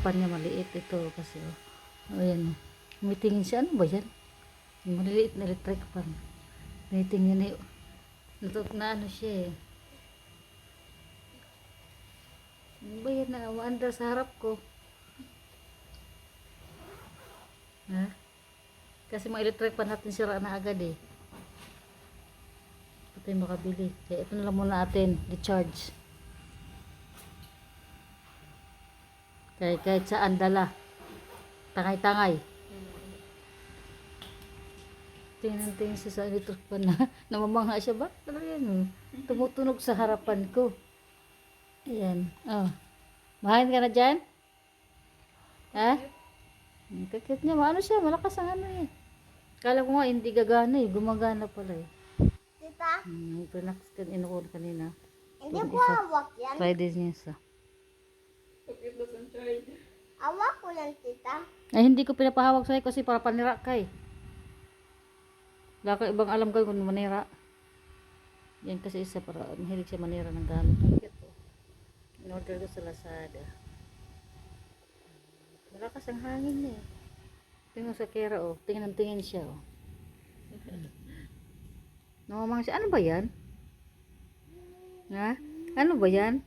pan niya maliit ito kasi oh. Ayan. Tumitingin siya. Ano ba yan? Yung maliliit na electric pan. Tumitingin na yun. Na ano siya eh. Ano ba yan na umaandar sa harap ko? Ha? Kasi mga electric pan natin sira na agad eh. Ito yung makabili. Kaya ito na lang muna natin. Recharge. Kahit saan dala. Tangay-tangay. Tingnan siya sa electric pan na. Namamangha siya ba? Talaga yan. Tumutunog sa harapan ko. Ayan. Oh. Mahain ka na dyan? Ha? Kakit niya. Maano siya? Malakas ang ano eh. Kala ko nga hindi gagana eh. Gumagana pala eh. Tita? Pinax kan inukod kanina. Hindi ko hawak yan. Friday niya sa. Hawak ko lang, tita. Ay hindi ko pinapahawak sa'yo kasi para panira ka eh. Wala ka ibang alam ko kung manira. Yan kasi isa para mahilig siya manira ng gamit. In-order ko sa Lazada. Malakas ang hangin eh. Tingnan sa kera oh. Tingin siya oh. Namamang siya. Ano ba yan? Ha? Ano ba yan?